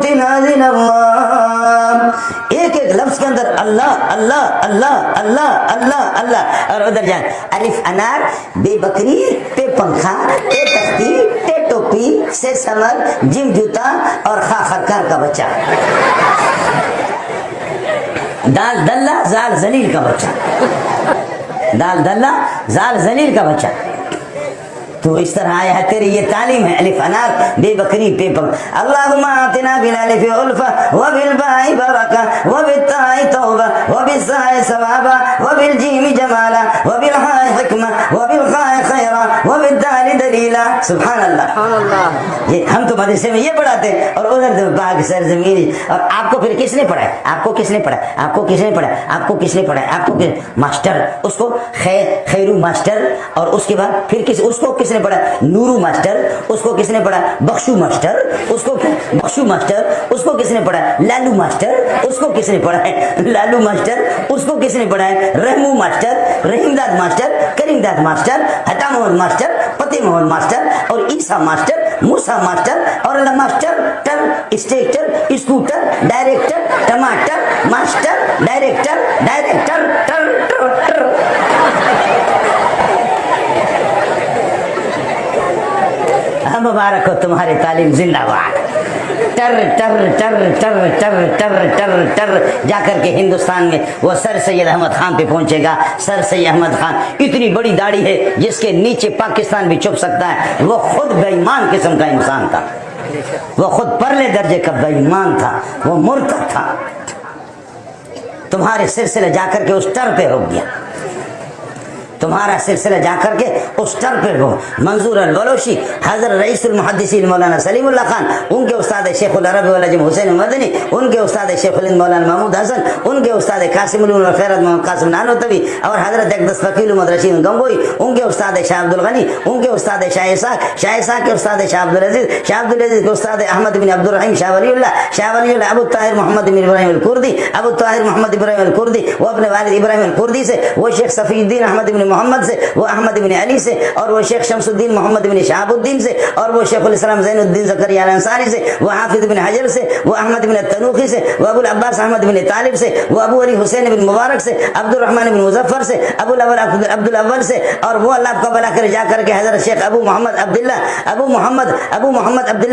بيوتنا اللہ، ایک ایک لفظ کے اندر اللہ اللہ اللہ اللہ اللہ اللہ. اور ادھر جان الف انار بے بکری پہ پنکھا تے تختی تے ٹوپی سے سمر جم جوتا اور خا خرکار کا بچہ. دال دلہ زال ذلیل کا بچہ، دال دلہ زال ذلیل کا بچہ. تو اس طرح آیا ہے تیری یہ تعلیم ہے. الف انار بے بکری پہ پنکھا. اللہم آتنا بالالف علفہ وبالباء برکہ وبالتاء توبہ وبالزاء ثوابہ وبالجیم جمالا وبالحاء حکمہ وبالخاء خیرہ وبالدال دلیلا. سبحان اللہ. یہ ہم تو مدرسے میں یہ پڑھاتے ہیں اور ادھر تو باغ سرزمین. اور آپ کو پھر کس نے پڑھایا؟ آپ کو کس نے پڑھایا؟ آپ کو کس نے پڑھایا؟ آپ کو کس نے پڑھایا؟ آپ کو ماسٹر، اس کو خیرو ماسٹر، اور اس کے بعد پھر اس کو کس نے پڑھا؟ نورو ماسٹر. اس کو کس نے پڑھا؟ بخشو ماسٹر. اس کو بخشو ماسٹر. اس کو کس نے پڑھا؟ لالو ماسٹر. اس کو کس نے پڑھا ہے؟ لالو ماسٹر. اس کو کس نے پڑھا ہے؟ رحمو ماسٹر، رحیم داد ماسٹر، کریم داد ماسٹر، حتا محمد ماسٹر، فتح محمد ماسٹر، اور عیسیٰ ماسٹر، موسیٰ ماسٹر، اور اللہ ماسٹر، ٹر اسٹیٹر، اسکوٹر، ڈائریکٹر، ٹماٹر، ماسٹر، ڈائریکٹر، ڈائریکٹر، ٹر ٹر ٹر. مبارک ہو تمہاری تعلیم، زندہ باد. ٹر ٹر ٹر ٹر ٹر ٹر ٹر ٹر جا کر کے ہندوستان میں وہ سر سید احمد خان پہ پہنچے گا. سر سید احمد خان اتنی بڑی داڑھی ہے جس کے نیچے پاکستان بھی چھپ سکتا ہے. وہ خود بے ایمان قسم کا انسان تھا، وہ خود پرلے درجے کا بے ایمان تھا، وہ مرتد تھا. تمہارے سلسلہ جا کر کے اس ٹر پہ رک گیا. تمہارا سلسلہ جا کر کے اس ٹر پہ ہو. منظور البلوچی، حضرت رئیس المحدثین مولانا سلیم اللہ خان، ان کے استاد شیخ العرب والعجم حسین مدنی، ان کے استاد شیخ الہند مولانا محمود حسن، ان کے استاد قاسم العلوم والخیرات محمد قاسم نانوتوی، اور حضرت اقدس فقیل محمد رشید گنگوئی، ان کے استاد شاہ عبد الغنی، ان کے استاد شاہ اسحاق، شاہ اسحاق کے استاد شاہ عبدالعزیز، شاہ عبدالعزیز کے استاد احمد بن عبد الرحیم شاہ ولی اللہ، شاہ ولی اللہ ابو طاہر محمد بن ابراہیم الکردی، ابو طاہر محمد ابراہیم الکردی، وہ اپنے والد ابراہیم الکردی سے، وہ شیخ صفی الدین احمد بن محمد سے، وہ احمد بن علی سے، اور وہ شیخ شمس الدین محمد بن شہاب الدین سے، اور وہ شیخ الاسلام زین الدین زکریا الانصاری سے، وہ حافظ بن حجر سے، وہ احمد بن التنوخی سے، وہ ابو العباس احمد بن طالب سے، وہ ابو علی حسین بن مبارک سے، عبد الرحمن بن مظفر سے، ابو الاول عبد الاول سے، اور وہ اللہ کو بلا کر جا کر کے حضرت شیخ ابو محمد عبداللہ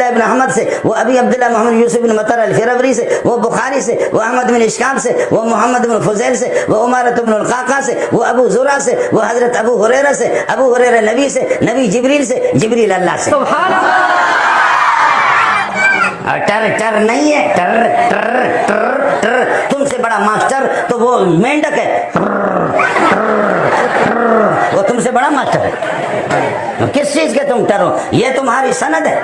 ابن احمد سے، وہ ابی عبداللہ محمد یوسف بن مطر الفربری سے، وہ بخاری سے، وہ احمد بن اشکاب سے، وہ محمد بن فضیل سے، وہ عمارت بن القعقاع سے، وہ ابو زرع سے، وہ حضرت ابو ہریرہ سے، ابو ہریرہ نبی سے، نبی جبریل سے، جبریل اللہ سے. سبحان اللہ. اور ٹر ٹر نہیں ہے، ٹر ٹر ٹر ٹر. تم سے بڑا ماسٹر تو وہ مینڈک ہے، وہ تم سے بڑا ماسٹر ہے. کس چیز کے تم ٹرو؟ یہ تمہاری سند ہے.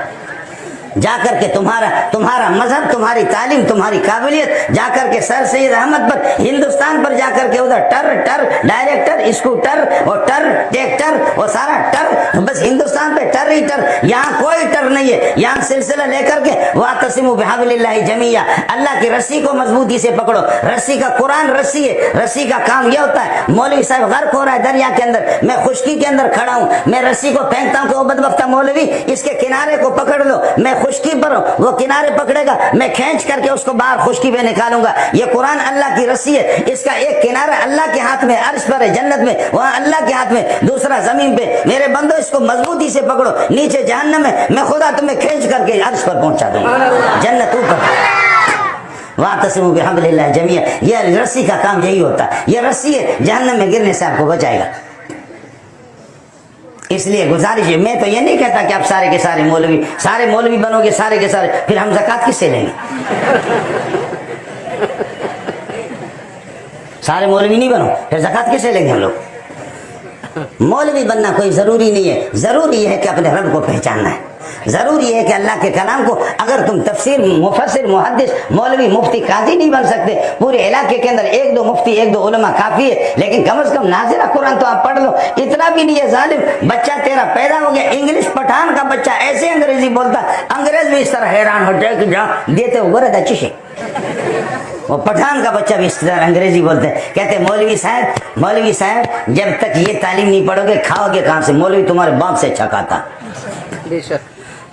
جا کر کے تمہارا مذہب، تمہاری تعلیم، تمہاری قابلیت جا کر کے سر سید احمد پر، ہندوستان پر جا کر کے ادھر ٹر ٹر، ڈائریکٹر، اسکوٹر، اور ٹر ٹریکٹر، وہ سارا ٹر، بس ہندوستان پہ ٹر ہی ٹر. یہاں کوئی ٹر نہیں ہے. یہاں سلسلہ لے کر کے واعتصموا بحبل اللہ جمیعا، اللہ کی رسی کو مضبوطی سے پکڑو. رسی کا قرآن رسی ہے. رسی کا کام یہ ہوتا ہے، مولوی صاحب غرق ہو رہا ہے دریا کے اندر، میں خشکی کے اندر کھڑا ہوں، میں رسی کو پھینکتا ہوں کہ وہ بدبختہ مولوی اس کے کنارے کو پکڑ لو. میں خشکی پر ہوں، وہ کنارے پکڑے گا، میں کھینچ کر کے اس کو باہر خشکی پہ نکالوں گا. یہ قرآن اللہ کی رسی ہے. اس کا ایک کنارہ اللہ کے ہاتھ میں عرش پر ہے جنت میں، وہاں اللہ کے ہاتھ میں، دوسرا زمین پہ. میرے بندو اس کو مضبوطی سے پکڑو. نیچے جہنم ہے، میں خدا تمہیں کھینچ کر کے عرش پر پہنچا دوں گا، جنت اوپر. واعتصموا بحبل اللہ جمیعا. یہ رسی کا کام یہی ہوتا ہے. یہ رسی ہے، جہنم میں گرنے سے آپ کو بچائے گا. اس لیے گزارش ہے، میں تو یہ نہیں کہتا کہ آپ سارے کے سارے مولوی بنو گے سارے کے سارے، پھر ہم زکوٰۃ کس سے لیں گے؟ سارے مولوی نہیں بنو، پھر زکوٰۃ کس سے لیں گے ہم لوگ؟ مولوی بننا کوئی ضروری نہیں ہے. ضروری یہ ہے کہ اپنے رب کو پہچاننا ہے. ضروری ہے کہ اللہ کے کلام کو، اگر تم تفسیر، مفسر، محدث، مولوی، مفتی، قاضی نہیں بن سکتے، پورے علاقے کے اندر ایک دو مفتی، ایک دو علماء کافی ہے، لیکن کم از کم نازلہ قرآن تو آپ پڑھ لو. اتنا بھی نہیں ہے ظالم. بچہ تیرا پیدا ہو گیا، انگلش پٹھان کا بچہ ایسے انگریزی بولتا، انگریز بھی اس طرح حیران ہو جائے کہ جہاں دیتے وہ گرد اچھی ہے. وہ پٹھان کا بچہ بھی اس طرح انگریزی بولتے ہیں. کہتے ہیں مولوی صاحب جب تک یہ تعلیم نہیں پڑھو گے کھاؤ گے کہاں سے؟ مولوی تمہارے باپ سے اچھا کھاتا.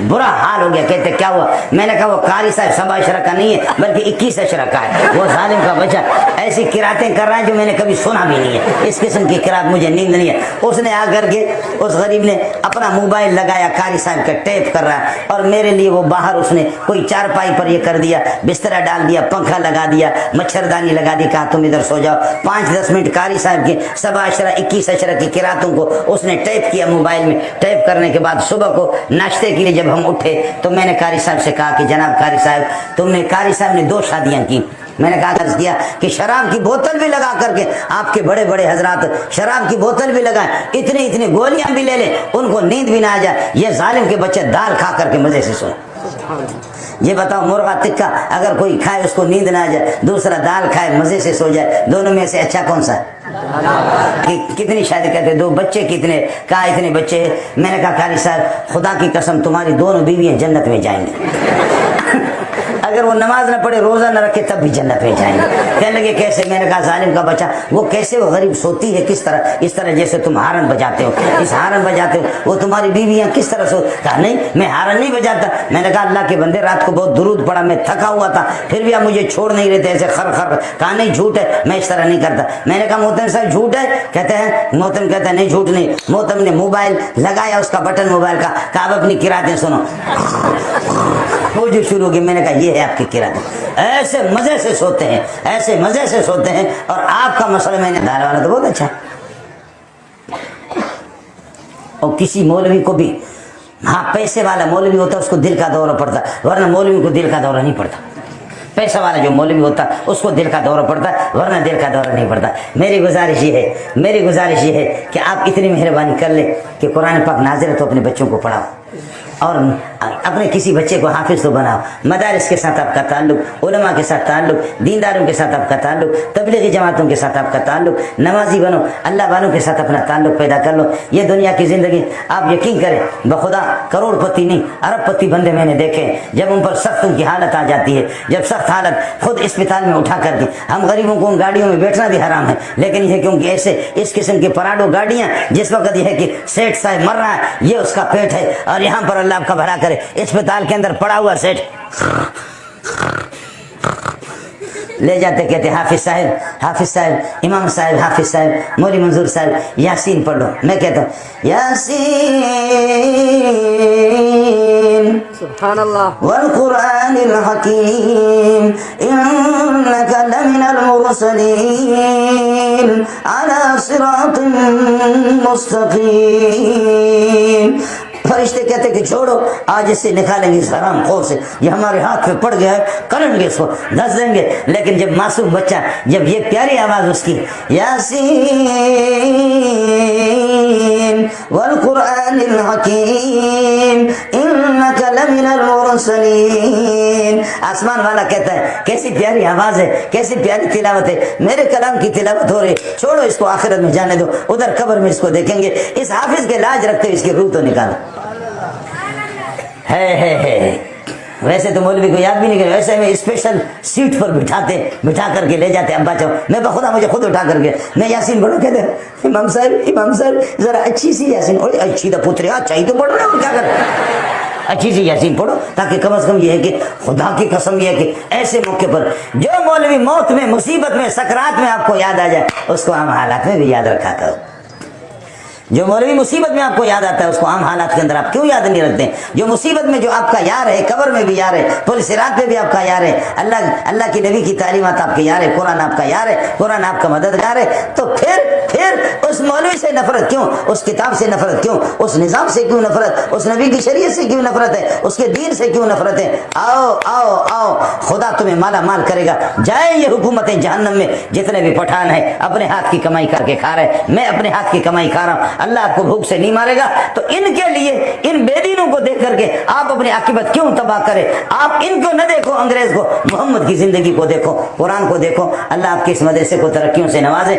برا حال ہو گیا. کہتے کیا ہوا؟ میں نے کہا وہ قاری صاحب 7 اشرا کا نہیں ہے بلکہ 21 اشرا کا ہے. وہ ظالم کا بچہ ایسی قراتیں کر رہا ہے جو میں نے کبھی سنا بھی نہیں ہے. اس قسم کی قرات مجھے نیند نہیں ہے. اس نے آ کر کے اس غریب نے اپنا موبائل لگایا, قاری صاحب کا ٹیپ کر رہا ہے, اور میرے لیے وہ باہر اس نے کوئی چارپائی پر یہ کر دیا, بسترا ڈال دیا, پنکھا لگا دیا, مچھردانی لگا دی, کہا تم ادھر سو جاؤ. 5-10 منٹ قاری صاحب کے 7 اشرا 21 اشرا کی قراتوں کو اس نے ٹیپ کیا موبائل میں. ٹیپ کرنے کے بعد صبح کو ناشتے کے لیے جب ہم اٹھے تو میں نے قاری صاحب سے کہا کہ جناب قاری صاحب تم نے, قاری صاحب نے 2 شادیاں کی. میں نے کہا عرض کیا کہ شراب کی بوتل بھی لگا کر کے آپ کے بڑے بڑے حضرات شراب کی بوتل بھی لگائیں, اتنی گولیاں بھی لے لیں, ان کو نیند بھی نہ آ جائے. یہ ظالم کے بچے دال کھا کر کے مزے سے سوئے. یہ بتاؤ مرغا تکا اگر کوئی کھائے اس کو نیند نہ آ جائے, دوسرا دال کھائے مزے سے سو جائے, دونوں میں سے اچھا کون سا ہے؟ کتنی شادی کرتے 2 بچے کتنے؟ کہا اتنے بچے. میں نے کہا قاری صاحب خدا کی قسم تمہاری دونوں بیویاں جنت میں جائیں گے. اگر وہ نماز نہ پڑھے روزہ نہ رکھے تب بھی جنت میں جائیں گے. کہنے لگے کیسے؟ میں نے کہا ظالم کا بچہ وہ کیسے, وہ غریب سوتی ہے کس طرح, اس طرح جیسے تم ہارن بجاتے ہو, اس ہارن بجاتے ہو, وہ تمہاری بیویاں کس طرح سو. کہا نہیں میں ہارن نہیں بجاتا. میں نے کہا اللہ کے بندے رات کو بہت درود پڑا, میں تھکا ہوا تھا, پھر بھی آپ مجھے چھوڑ نہیں رہتے ایسے خر خر. کہا نہیں جھوٹ ہے, میں اس طرح نہیں کرتا. میں نے کہا محترم صاحب جھوٹ ہے؟ کہتے ہیں محترم کہتا ہے نہیں جھوٹ نہیں. محترم نے موبائل لگایا اس کا بٹن موبائل کا, کہا اب اپنی قراتیں سنو. وہ جو شروع ہو گئی. میں نے کہا یہ ہے آپ کی قراتیں, ایسے مزے سے سوتے ہیں, ایسے مزے سے سوتے ہیں. اور آپ کا مسئلہ میں نے دار والا تو بہت اچھا ہے. اور کسی مولوی کو بھی, ہاں پیسے والا مولوی ہوتا ہے اس کو دل کا دورہ پڑتا, ورنہ مولوی کو دل کا دورہ نہیں پڑتا. پیسہ والا جو مولوی ہوتا ہے اس کو دل کا دورہ پڑتا ہے, ورنہ دل کا دورہ نہیں پڑتا. میری گزارش یہ ہے کہ آپ اتنی مہربانی کر لیں کہ قرآن پاک نازل ہے تو اپنے بچوں کو پڑھاؤ, اور اپنے کسی بچے کو حافظ تو بناؤ. مدارس کے ساتھ آپ کا تعلق, علماء کے ساتھ تعلق, دینداروں کے ساتھ آپ کا تعلق, تبلیغی جماعتوں کے ساتھ آپ کا تعلق, نمازی بنو, اللہ والوں کے ساتھ اپنا تعلق پیدا کر لو. یہ دنیا کی زندگی آپ یقین کریں بخدا کروڑ پتی نہیں ارب پتی بندے میں نے دیکھے, جب ان پر سخت ان کی حالت آ جاتی ہے, جب سخت حالت خود اسپتال میں اٹھا کر کے, ہم غریبوں کو ان گاڑیوں میں بیٹھنا بھی حرام ہے, لیکن یہ کیونکہ ایسے اس قسم کے پراڈو گاڑیاں, جس وقت یہ ہے کہ سیٹ صاحب مر رہا ہے, یہ اس کا پیٹ ہے, اور یہاں پر اللہ آپ کا بھلا کرے اسپتال کے اندر پڑا ہوا سیٹ لے جاتے, کہتے حافظ صاحب, امام صاحب, حافظ صاحب, مولوی منظور صاحب یاسین پڑھ لو. میں کہتا ہوں یاسین سبحان اللہ والقرآن الحکیم انک لمن المرسلین علی صراط مستقیم. فرشتے کہتے کہ چھوڑو, آج اس سے نکالیں گے اس حرام خور سے, یہ ہمارے ہاتھ میں پڑ گیا ہے, کریں گے اس کو, دس دیں گے. لیکن جب معصوم بچہ, جب یہ پیاری آواز اس کی یاسین والقرآن الحکیم انک لمن المرسلین, آسمان والا کہتا ہے کیسی پیاری آواز ہے, کیسی پیاری تلاوت ہے, میرے کلام کی تلاوت ہو رہی, چھوڑو اس کو آخرت میں جانے دو, ادھر قبر میں اس کو دیکھیں گے. اس حافظ کے لاج رکھتے اس کی روح تو نکالو. ہے ویسے تو مولوی کو یاد بھی نہیں کرے, ویسے میں اسپیشل سیٹ پر بٹھا کر کے لے جاتے. ابا چاہو میں بخدا مجھے خود اٹھا کر کے, میں یاسین پڑھوں, کہتے ہیں امام صاحب ذرا اچھی سی یاسین, اور اچھی تو پترے اچھا ہی تو پڑھ رہے ہو, کیا کر رہے اچھی سی یاسین پڑھو, تاکہ کم از کم یہ ہے کہ خدا کی قسم یہ ہے کہ ایسے موقع پر جو مولوی موت میں, مصیبت میں, سکرات میں آپ کو یاد آ جائے, اس کو عام حالات میں بھی یاد رکھا کرو. جو مولوی مصیبت میں آپ کو یاد آتا ہے اس کو عام حالات کے اندر آپ کیوں یاد نہیں رکھتے ہیں؟ جو مصیبت میں جو آپ کا یار ہے, قبر میں بھی یار ہے, پل صراط پہ بھی آپ کا یار ہے, اللہ کی نبی کی تعلیمات آپ کے یار ہے, قرآن آپ کا یار ہے, قرآن آپ کا مددگار ہے, تو پھر اس مولوی سے نفرت کیوں, اس کتاب سے نفرت کیوں, اس نظام سے کیوں نفرت, اس نبی کی شریعت سے کیوں نفرت ہے, اس کے دین سے کیوں نفرت ہے؟ آؤ خدا تمہیں مالا مال کرے گا. جائیں یہ حکومتیں جہنم میں, جتنے بھی پٹھان ہیں اپنے ہاتھ کی کمائی کر کے کھا رہے, میں اپنے ہاتھ کی کمائی کھا رہا ہوں, اللہ آپ کو بھوک سے نہیں مارے گا. تو ان کے لیے, ان بے دینوں کو دیکھ کر کے آپ اپنی عاقبت کیوں تباہ کرے؟ آپ ان کو نہ دیکھو, انگریز کو, محمد کی زندگی کو دیکھو, قرآن کو دیکھو. اللہ آپ کے اس مدرسے کو ترقیوں سے نوازے.